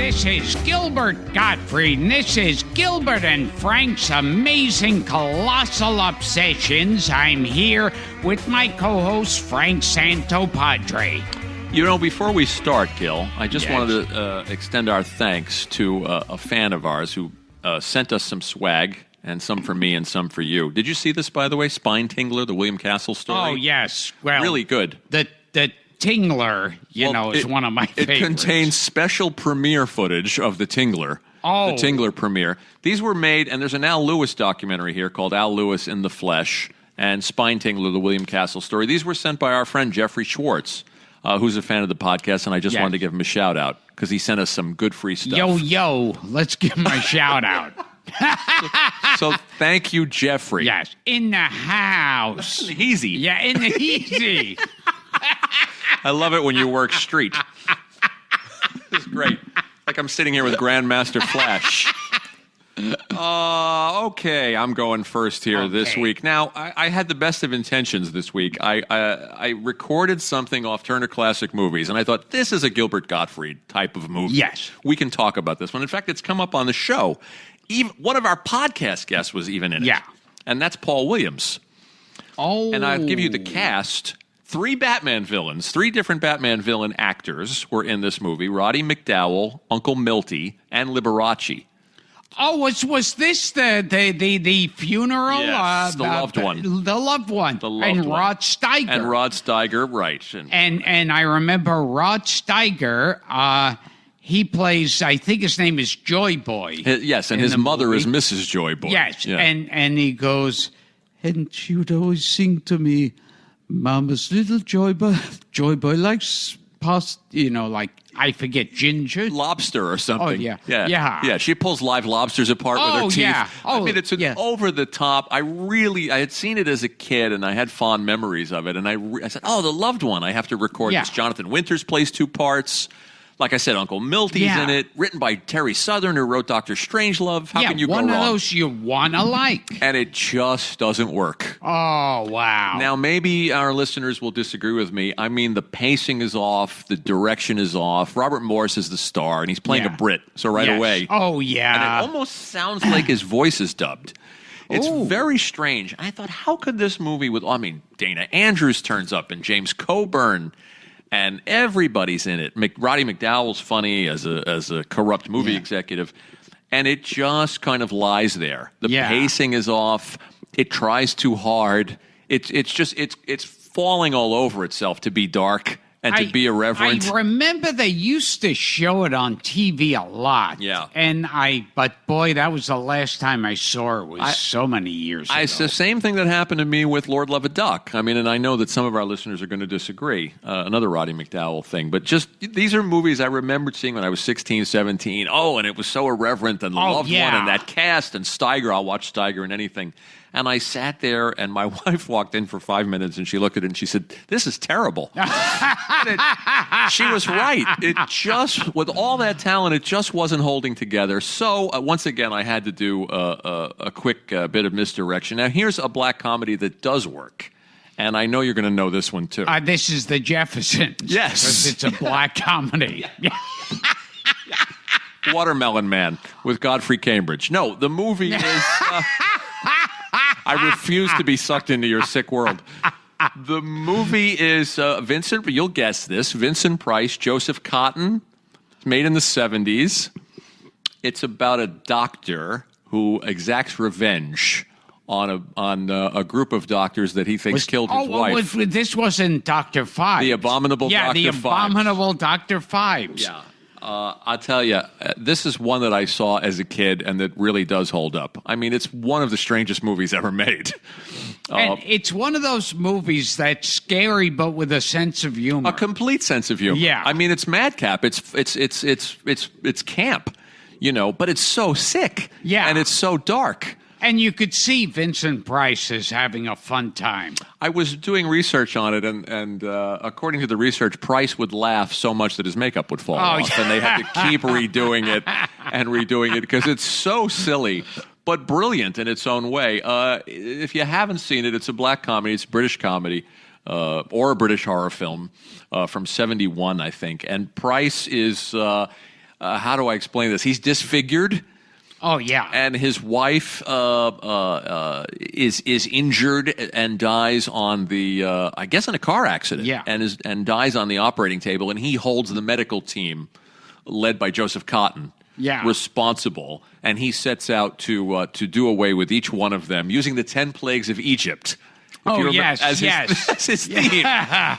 this is Gilbert Gottfried, and this is Gilbert and Frank's Amazing Colossal Obsessions. I'm here with my co-host, Frank Santopadre. You know, before we start, Gil, I just wanted to extend our thanks to a fan of ours who sent us some swag, and some for me and some for you. Did you see this, by the way? Spine Tingler, the William Castle story? Oh, yes. Well, really good. The Tingler, is one of my favorites. It contains special premiere footage of the Tingler. Oh. The Tingler premiere. These were made, and there's an Al Lewis documentary here called Al Lewis in the Flesh and Spine Tingler, the William Castle story. These were sent by our friend Jeffrey Schwartz, who's a fan of the podcast, and I just wanted to give him a shout-out because he sent us some good free stuff. Yo, let's give him a shout-out. So thank you, Jeffrey. Yes, in the house. In the easy. Yeah, in the easy. I love it when you work street. It's great. Like I'm sitting here with Grandmaster Flash. Okay, I'm going first here this week. Now, I had the best of intentions this week. I recorded something off Turner Classic Movies, and I thought, this is a Gilbert Gottfried type of movie. Yes. We can talk about this one. In fact, it's come up on the show. Even one of our podcast guests was even in it. Yeah. And that's Paul Williams. Oh. And I'll give you the cast. Three different Batman villain actors were in this movie. Roddy McDowall, Uncle Milty, and Liberace. Oh, was this the funeral? Yes, the loved one. The loved one. The loved and one. Rod Steiger. And Rod Steiger, right. And I remember Rod Steiger, he plays, I think his name is Joy Boy. Yes, and his mother is Mrs. Joy Boy. Yes, yeah. and he goes, and she would always sing to me, Mama's little Joy Boy likes pasta, like, I forget, ginger? Lobster or something. Oh, yeah. Yeah, she pulls live lobsters apart with her teeth. Yeah. I mean, it's over the top. I had seen it as a kid, and I had fond memories of it. And I said, the loved one. I have to record this. Jonathan Winters plays two parts. Like I said, Uncle Milty's in it, written by Terry Southern, who wrote Dr. Strangelove. How can you go wrong? One of those you want to like. And it just doesn't work. Oh, wow. Now, maybe our listeners will disagree with me. I mean, the pacing is off. The direction is off. Robert Morris is the star, and he's playing a Brit. So right away. Oh, yeah. And it almost sounds like his voice is dubbed. It's very strange. I thought, how could this movie Dana Andrews turns up, and James Coburn, and everybody's in it. Roddy McDowall's funny as a corrupt movie executive, and it just kind of lies there. The pacing is off. It tries too hard. It's falling all over itself to be dark and to be irreverent. I remember they used to show it on TV a lot. Yeah. But boy, that was the last time I saw it. Was so many years ago. It's the same thing that happened to me with Lord Love a Duck. I mean, and I know that some of our listeners are going to disagree. Another Roddy McDowall thing. But just, these are movies I remembered seeing when I was 16, 17. Oh, and it was so irreverent, and the loved one, and that cast, and Steiger. I'll watch Steiger in anything. And I sat there, and my wife walked in for 5 minutes, and she looked at it, and she said, "This is terrible." She was right. It just, with all that talent, it just wasn't holding together. So, once again, I had to do a quick bit of misdirection. Now, here's a black comedy that does work. And I know you're going to know this one, too. This is The Jeffersons. Yes. Because it's a black comedy. Watermelon Man with Godfrey Cambridge. No, the movie is... I refuse to be sucked into your sick world. The movie is Vincent, you'll guess this, Vincent Price, Joseph Cotton. It's made in the 70s. It's about a doctor who exacts revenge on a group of doctors that he thinks killed his wife. This wasn't Dr. Phibes. The Abominable Dr. Phibes. Yeah, the Abominable Dr. Phibes. Yeah. I'll tell you, this is one that I saw as a kid and that really does hold up. I mean, it's one of the strangest movies ever made. And it's one of those movies that's scary, but with a sense of humor. A complete sense of humor. Yeah. I mean, it's madcap. It's camp, but it's so sick. Yeah. And it's so dark. And you could see Vincent Price is having a fun time. I was doing research on it, and according to the research, Price would laugh so much that his makeup would fall off, and they had to keep redoing it because it's so silly, but brilliant in its own way. If you haven't seen it, it's a black comedy. It's a British comedy. Or a British horror film from 71, I think. And Price is... how do I explain this? He's disfigured. Oh, yeah. And his wife is injured and dies on the, I guess, in a car accident. Yeah. And dies on the operating table. And he holds the medical team, led by Joseph Cotton, responsible. And he sets out to do away with each one of them using the 10 plagues of Egypt. As his theme.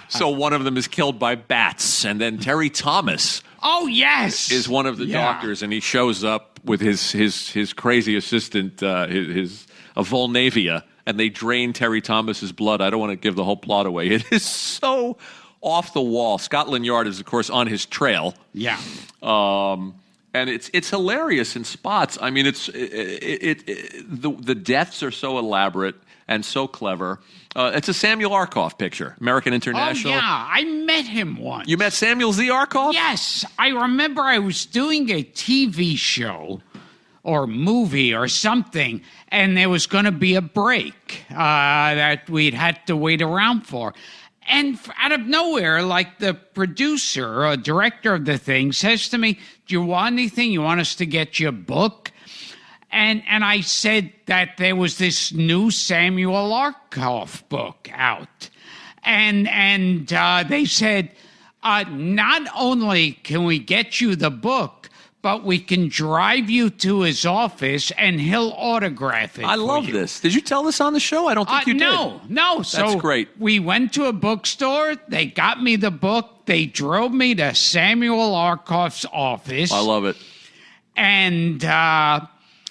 So one of them is killed by bats, and then Terry Thomas. Oh, yes, is one of the doctors, and he shows up with his crazy assistant, his Volnavia, and they drain Terry Thomas's blood. I don't want to give the whole plot away. It is so off the wall. Scotland Yard is, of course, on his trail. Yeah. And it's hilarious in spots. I mean, the deaths are so elaborate and so clever. It's a Samuel Arkoff picture, American International. Oh, yeah. I met him once. You met Samuel Z. Arkoff? Yes. I remember I was doing a TV show or movie or something, and there was going to be a break that we'd had to wait around for. And out of nowhere, like the producer or director of the thing says to me, "Do you want anything? You want us to get you a book?" And I said that there was this new Samuel Arkoff book out. And they said, not only can we get you the book, but we can drive you to his office and he'll autograph it. I love this. Did you tell this on the show? I don't think you did. No. That's great. We went to a bookstore. They got me the book. They drove me to Samuel Arkoff's office. I love it. And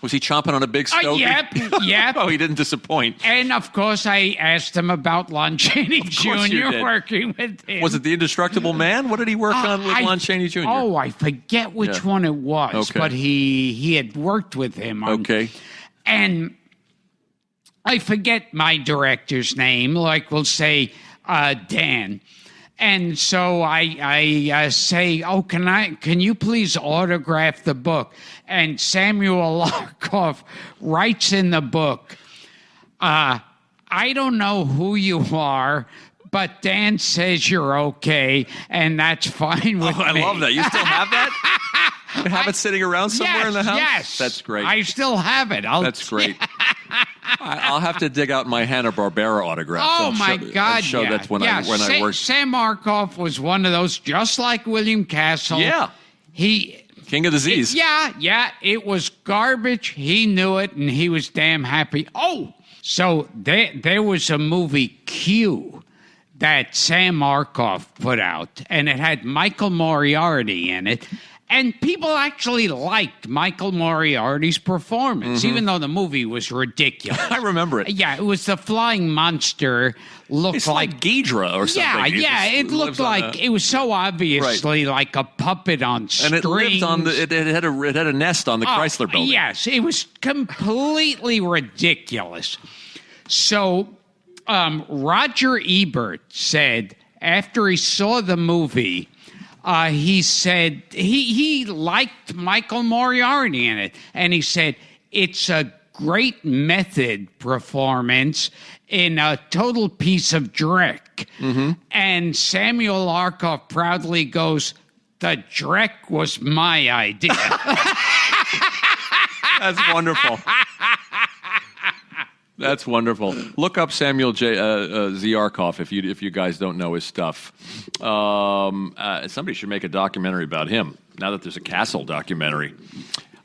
was he chomping on a big stogie? Yep. Oh, he didn't disappoint. And, of course, I asked him about Lon Chaney Jr. working with him. Was it The Indestructible Man? What did he work on with Lon Chaney Jr.? Oh, I forget which one it was, but he had worked with him. And I forget my director's name, like we'll say Dan. And so I say, "Oh, can you please autograph the book?" And Samuel Arkoff writes in the book, "I don't know who you are, but Dan says you're okay, and that's fine with me." I love that. You still have that? You have it sitting around somewhere in the house? Yes. That's great. I still have it. That's great. I'll have to dig out my Hanna-Barbera autograph. Oh, my God, show that's when I worked. Sam Arkoff was one of those, just like William Castle. Yeah. King of the Z's. It was garbage. He knew it, and he was damn happy. Oh, so there was a movie, Q, that Sam Arkoff put out, and it had Michael Moriarty in it. And people actually liked Michael Moriarty's performance, even though the movie was ridiculous. I remember it. Yeah, it was the flying monster. It's like Ghidra or something. It looked like it was so obviously like a puppet on strings. And it lived on it had a nest on the Chrysler Building. Yes, it was completely ridiculous. So Roger Ebert said after he saw the movie, he said he liked Michael Moriarty in it. And he said, it's a great method performance in a total piece of dreck. And Samuel Arkoff proudly goes, "The dreck was my idea." That's wonderful. That's wonderful. Look up Samuel Z. Arkoff if you guys don't know his stuff. Somebody should make a documentary about him. Now that there's a Castle documentary.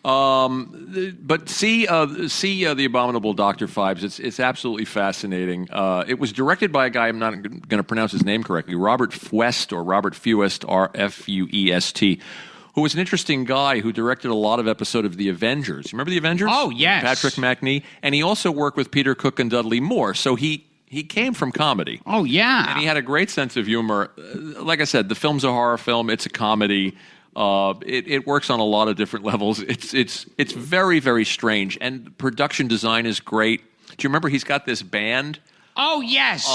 But see The Abominable Dr. Phibes. It's absolutely fascinating. It was directed by a guy, I'm not going to pronounce his name correctly, Robert Fuest, or Robert Fuest, Rfuest, who was an interesting guy who directed a lot of episodes of The Avengers. You remember The Avengers? Oh, yes. Patrick Macnee. And he also worked with Peter Cook and Dudley Moore. So he came from comedy. Oh, yeah. And he had a great sense of humor. Like I said, the film's a horror film. It's a comedy. It works on a lot of different levels. It's very, very strange. And production design is great. Do you remember he's got this band? Oh, yes,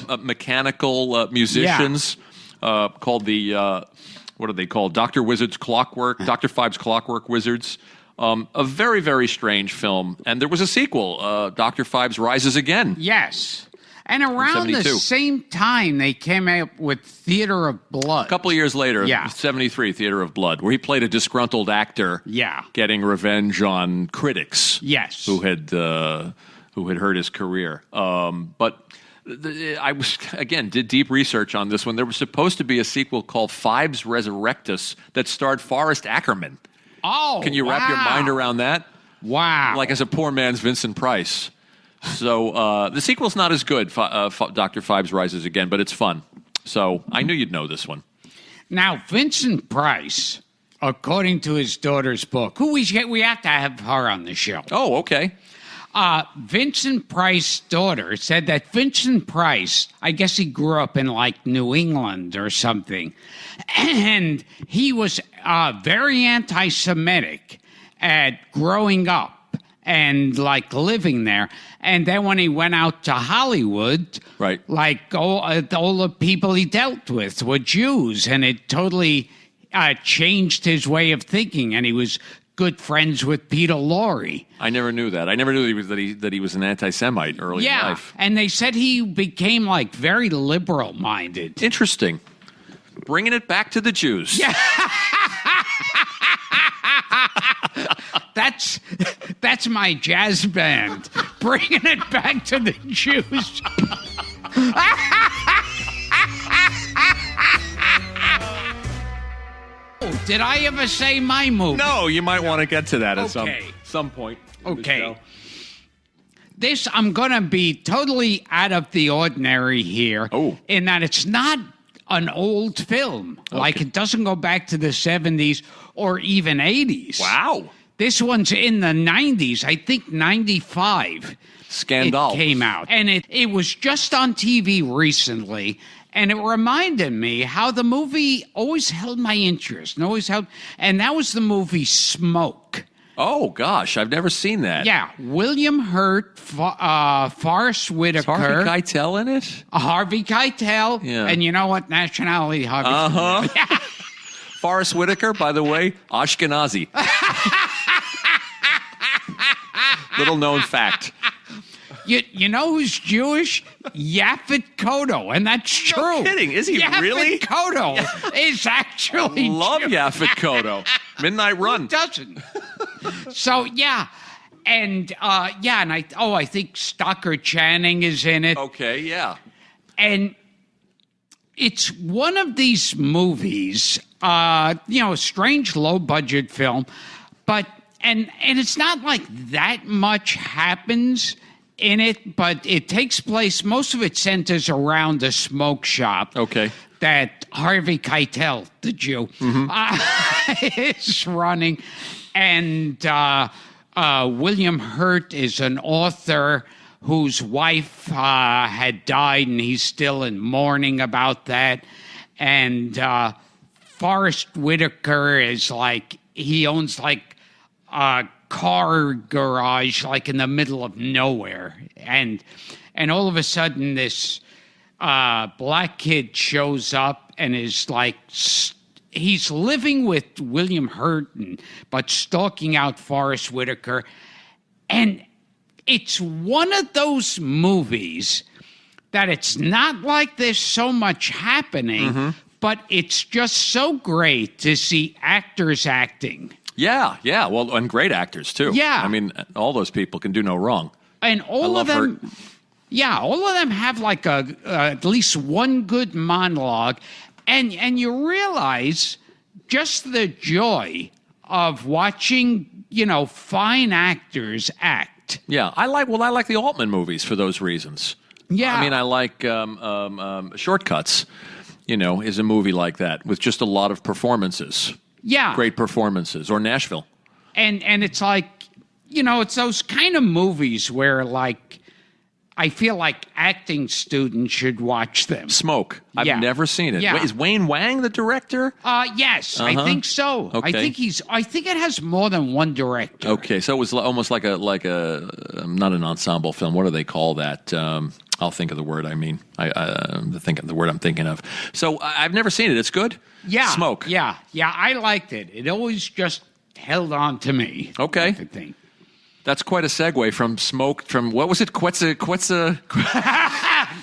Of mechanical musicians called the... what are they called? Dr. Wizard's Clockwork, Dr. Phibes' Clockwork Wizards. A very, very strange film. And there was a sequel, Dr. Phibes Rises Again. Yes. And around the 72. same time, they came out with Theater of Blood. A couple of years later, Yeah. 73, Theater of Blood, where he played a disgruntled actor Yeah. getting revenge on critics Yes. who had hurt his career. But I was, again, did deep research on this one. There was supposed to be a sequel called Phibes Resurrectus that starred Forrest Ackerman. Oh, Can you wrap your mind around that? Wow. Like as a poor man's Vincent Price. So the sequel's not as good, Dr. Phibes Rises Again, but it's fun. So I knew you'd know this one. Now, Vincent Price, according to his daughter's book, who we have to have her on the show. Oh, okay. Vincent Price's daughter said that Vincent Price, I guess he grew up in like New England or something, and he was very anti-Semitic at growing up and like living there. And then when he went out to Hollywood, Right. like all the people he dealt with were Jews, and it totally changed his way of thinking. And he was good friends with Peter Lorre. I never knew that. I never knew that he was an anti-Semite early in life. And they said he became like very liberal-minded. Interesting. Bringing it back to the Jews. Yeah. That's my jazz band, bringing it back to the Jews. Did I ever say my movie? No, you might want to get to that at Okay. some point. in the Okay. show. This, I'm going to be totally out of the ordinary here. Oh. In that it's not an old film. Like, it doesn't go back to the 70s or even 80s. Wow. This one's in the 90s. I think 95. Scandal. It came out. And it was just on TV recently. And it reminded me how the movie always held my interest. And that was the movie Smoke. Oh, gosh. I've never seen that. Yeah, William Hurt, Forrest Whitaker. Is Harvey Keitel in it? Harvey Keitel. Yeah. And you know what nationality Harvey Uh-huh. Keitel? Forrest Whitaker, by the way, Ashkenazi. Little known fact. You know who's Jewish? Yaphet Kotto, and that's true. No kidding. Is he Yaphet really? Kotto is actually Love Jewish. Yaphet Kotto. Midnight Run. Who doesn't? So, yeah. And, and I think Stockard Channing is in it. Okay, yeah. And it's one of these movies, a strange low-budget film, but and it's not like that much happens in it, but it takes place, most of it centers around a smoke shop. Okay. That Harvey Keitel, the Jew, is running. And William Hurt is an author whose wife had died, and he's still in mourning about that. And Forrest Whitaker is like, he owns like a car garage like in the middle of nowhere. And all of a sudden this black kid shows up and is like, he's living with William Hurt, but stalking out Forrest Whitaker. And it's one of those movies that it's not like there's so much happening, but it's just so great to see actors acting. Yeah. Well, and great actors, too. Yeah. I mean, all those people can do no wrong. And all of them, Hurt. yeah, all of them have like at least one good monologue, and you realize just the joy of watching, fine actors act. Yeah, I like the Altman movies for those reasons. Yeah. I mean, I like Shortcuts, is a movie like that with just a lot of performances. Yeah. Great performances. Or Nashville. And it's like, it's those kind of movies where like I feel like acting students should watch them. Smoke. I've Yeah. never seen it. Yeah. Wait, is Wayne Wang the director? Yes, I think so. Okay. I think it has more than one director. Okay, so it was almost like a not an ensemble film. What do they call that? I'll think of the word. I mean, think of the word I'm thinking of. So I've never seen it. It's good. Yeah. Smoke. Yeah. I liked it. It always just held on to me. Okay. I think. That's quite a segue from Smoke. From what was it? Quetzalcoatl.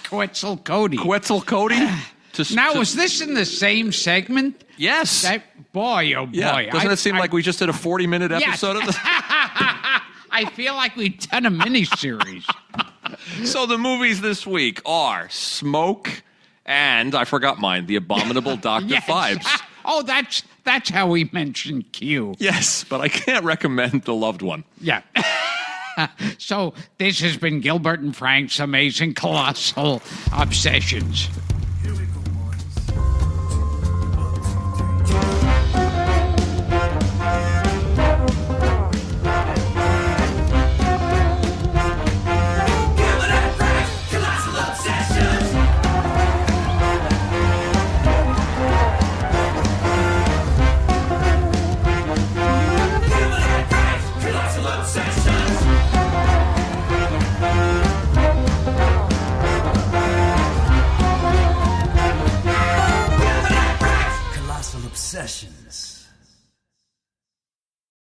Quetzalcoatl. Quetzalcoatl? Now, was this in the same segment? Yes. Boy, oh boy. Yeah. Doesn't it seem like we just did a 40-minute episode of this? I feel like we've done a miniseries. So the movies this week are Smoke and, I forgot mine, The Abominable Dr. Yes. Phibes. Oh, that's how we mentioned Q. Yes, but I can't recommend The Loved One. Yeah. So this has been Gilbert and Frank's Amazing Colossal Obsessions. Here we go, boys. Obsessions.